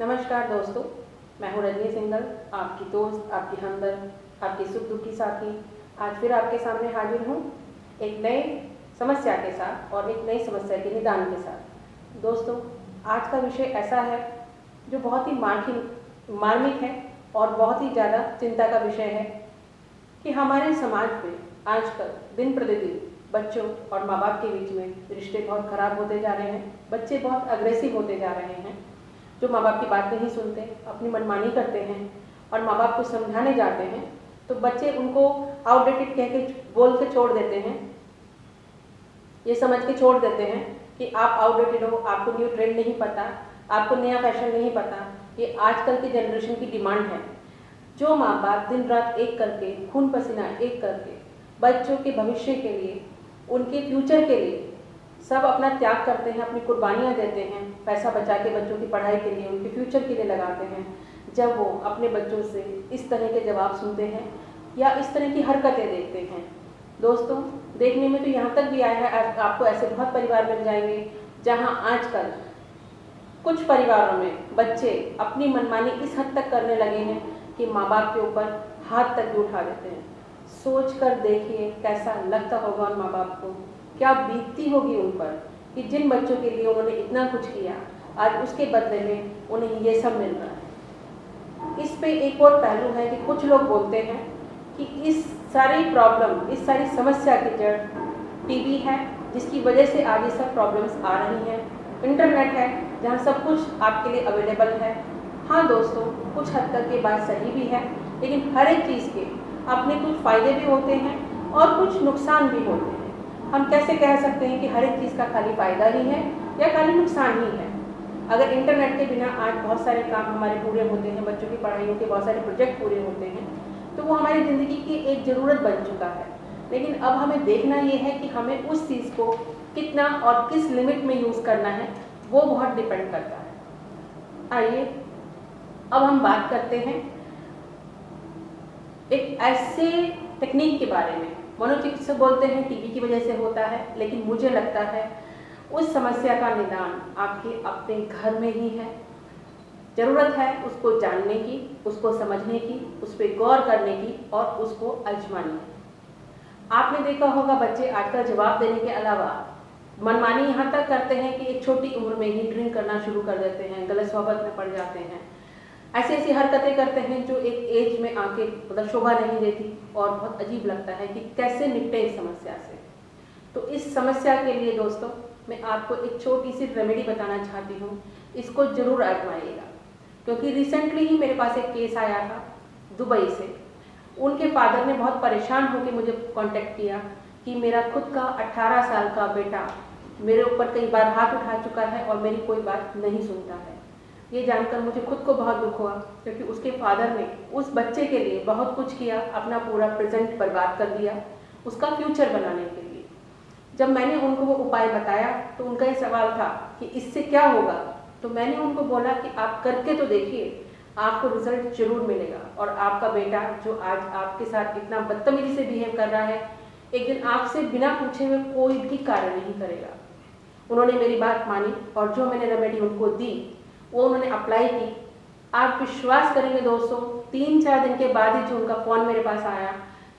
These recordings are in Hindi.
नमस्कार दोस्तों, मैं हूँ रजनी सिंघल, आपकी दोस्त, आपकी हमदर्द, आपकी सुख दुख की साथी। आज फिर आपके सामने हाजिर हूँ एक नए समस्या के साथ और एक नई समस्या के निदान के साथ। दोस्तों, आज का विषय ऐसा है जो बहुत ही मार्मिक है और बहुत ही ज़्यादा चिंता का विषय है कि हमारे समाज में आजकल दिन प्रतिदिन बच्चों और माँ बाप के बीच में रिश्ते बहुत खराब होते जा रहे हैं। बच्चे बहुत अग्रेसिव होते जा रहे हैं, जो माँ बाप की बात नहीं सुनते, अपनी मनमानी करते हैं और माँ बाप को समझाने जाते हैं तो बच्चे उनको आउटडेटेड कह के बोल के छोड़ देते हैं, ये समझ के छोड़ देते हैं कि आप आउटडेटेड हो, आपको न्यू ट्रेंड नहीं पता, आपको नया फैशन नहीं पता। ये आजकल की जनरेशन की डिमांड है। जो माँ बाप दिन रात एक करके, खून पसीना एक करके बच्चों के भविष्य के लिए, उनके फ्यूचर के लिए सब अपना त्याग करते हैं, अपनी कुर्बानियाँ देते हैं, पैसा बचा के बच्चों की पढ़ाई के लिए, उनके फ्यूचर के लिए लगाते हैं। जब वो अपने बच्चों से इस तरह के जवाब सुनते हैं या इस तरह की हरकतें देखते हैं, दोस्तों देखने में तो यहाँ तक भी आया है, आपको ऐसे बहुत परिवार मिल जाएंगे जहाँ आजकल कुछ परिवारों में बच्चे अपनी मनमानी इस हद तक करने लगे हैं कि माँ बाप के ऊपर हाथ तक भी उठा देते हैं। सोच कर देखिए कैसा लगता होगा उन माँ बाप को, क्या बीतती होगी उन पर कि जिन बच्चों के लिए उन्होंने इतना कुछ किया, आज उसके बदले में उन्हें ये सब मिल रहा है। इस पे एक और पहलू है कि कुछ लोग बोलते हैं कि इस सारी प्रॉब्लम, इस सारी समस्या की जड़ टीवी है, जिसकी वजह से आज ये सब प्रॉब्लम्स आ रही हैं। इंटरनेट है जहाँ सब कुछ आपके लिए अवेलेबल है। हाँ दोस्तों, कुछ हद तक ये बात सही भी है, लेकिन हर एक चीज़ के अपने कुछ फ़ायदे भी होते हैं और कुछ नुकसान भी होते हैं। हम कैसे कह सकते हैं कि हर एक चीज़ का खाली फ़ायदा ही है या खाली नुकसान ही है? अगर इंटरनेट के बिना आज बहुत सारे काम हमारे पूरे होते हैं, बच्चों की पढ़ाइयों के बहुत सारे प्रोजेक्ट पूरे होते हैं, तो वो हमारी ज़िंदगी की एक ज़रूरत बन चुका है। लेकिन अब हमें देखना ये है कि हमें उस चीज़ को कितना और किस लिमिट में यूज़ करना है, वो बहुत डिपेंड करता है। आइए अब हम बात करते हैं एक ऐसे टेक्निक के बारे में। मनोचिकित्सक बोलते हैं टीवी की वजह से होता है, लेकिन मुझे लगता है उस समस्या का निदान आपके अपने घर में ही है। ज़रूरत है उसको जानने की, उसको समझने की, उस पर गौर करने की और उसको आजमाने की। आपने देखा होगा बच्चे आजकल जवाब देने के अलावा मनमानी यहाँ तक करते हैं कि एक छोटी उम्र में ही ड्रिंक करना शुरू कर देते हैं, गलत सोहबत में पड़ जाते हैं, ऐसी हरकतें करते हैं जो एक एज में आके मतलब शोभा नहीं देती और बहुत अजीब लगता है कि कैसे निपटे इस समस्या से। तो इस समस्या के लिए दोस्तों मैं आपको एक छोटी सी रेमेडी बताना चाहती हूँ, इसको ज़रूर आजमाइएगा। क्योंकि रिसेंटली ही मेरे पास एक केस आया था दुबई से। उनके फादर ने बहुत परेशान होकर मुझे कांटेक्ट किया कि मेरा खुद का 18 साल का बेटा मेरे ऊपर कई बार हाथ उठा चुका है और मेरी कोई बात नहीं सुनता है। ये जानकर मुझे खुद को बहुत दुख हुआ, क्योंकि उसके फादर ने उस बच्चे के लिए बहुत कुछ किया, अपना पूरा प्रेजेंट बर्बाद कर दिया उसका फ्यूचर बनाने के लिए। जब मैंने उनको वो उपाय बताया तो उनका ये सवाल था कि इससे क्या होगा, तो मैंने उनको बोला कि आप करके तो देखिए, आपको रिजल्ट जरूर मिलेगा और आपका बेटा जो आज आपके साथ इतना बदतमीजी से बिहेव कर रहा है, एक दिन आपसे बिना पूछे हुए कोई भी कार्य नहीं करेगा। उन्होंने मेरी बात मानी और जो मैंने रेमेडी उनको दी वो उन्होंने अप्लाई की। आप विश्वास करेंगे दोस्तों, 3-4 दिन के बाद ही जो उनका फ़ोन मेरे पास आया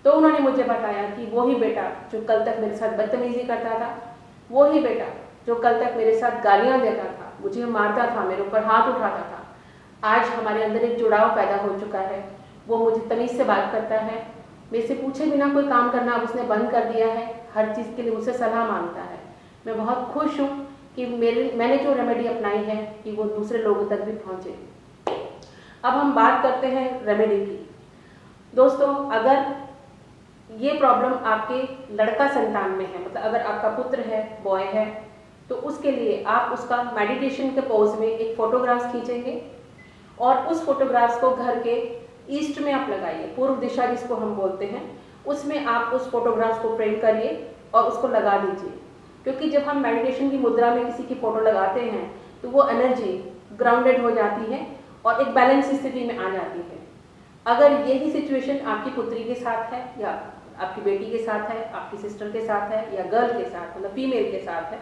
तो उन्होंने मुझे बताया कि वही बेटा जो कल तक मेरे साथ बदतमीजी करता था, वही बेटा जो कल तक मेरे साथ गालियाँ देता था, मुझे मारता था, मेरे ऊपर हाथ उठाता था, आज हमारे अंदर एक जुड़ाव पैदा हो चुका है। वो मुझे तमीज़ से बात करता है, मेरे से पूछे बिना कोई काम करना अब उसने बंद कर दिया है, हर चीज़ के लिए मुझसे सलाह मांगता है। मैं बहुत खुश हूँ कि मैंने जो रेमेडी अपनाई है कि वो दूसरे लोगों तक भी पहुँचे। अब हम बात करते हैं रेमेडी की। दोस्तों, अगर ये प्रॉब्लम आपके लड़का संतान में है, मतलब अगर आपका पुत्र है, बॉय है, तो उसके लिए आप उसका मेडिटेशन के पोज में एक फ़ोटोग्राफ्स खींचेंगे और उस फोटोग्राफ्स को घर के ईस्ट में आप लगाइए, पूर्व दिशा जिसको हम बोलते हैं, उसमें आप उस फोटोग्राफ्स को फ्रेम करिए और उसको लगा दीजिए। क्योंकि जब हम मेडिटेशन की मुद्रा में किसी की फ़ोटो लगाते हैं तो वो एनर्जी ग्राउंडेड हो जाती है और एक बैलेंस स्थिति में आ जाती है। अगर यही सिचुएशन आपकी पुत्री के साथ है या आपकी बेटी के साथ है, आपकी सिस्टर के साथ है या गर्ल के साथ मतलब फीमेल के साथ है,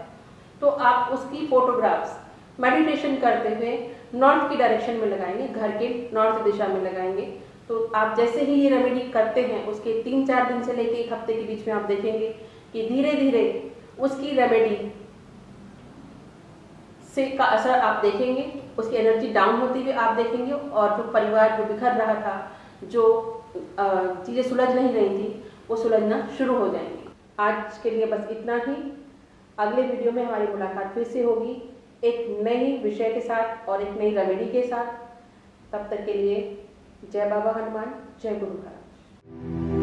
तो आप उसकी फ़ोटोग्राफ्स मेडिटेशन करते हुए नॉर्थ की डायरेक्शन में लगाएंगे, घर के नॉर्थ दिशा में लगाएंगे। तो आप जैसे ही ये रेमेडी करते हैं उसके 3-4 दिन से लेके 1 हफ्ते के बीच में आप देखेंगे कि धीरे धीरे उसकी रेमेडी से का असर आप देखेंगे, उसकी एनर्जी डाउन होती हुई आप देखेंगे, और जो परिवार जो बिखर रहा था, जो चीज़ें सुलझ नहीं रही थी, वो सुलझना शुरू हो जाएंगी। आज के लिए बस इतना ही। अगले वीडियो में हमारी मुलाकात फिर से होगी एक नई विषय के साथ और एक नई रेमेडी के साथ। तब तक के लिए जय बाबा हनुमान, जय गुरु महाराज।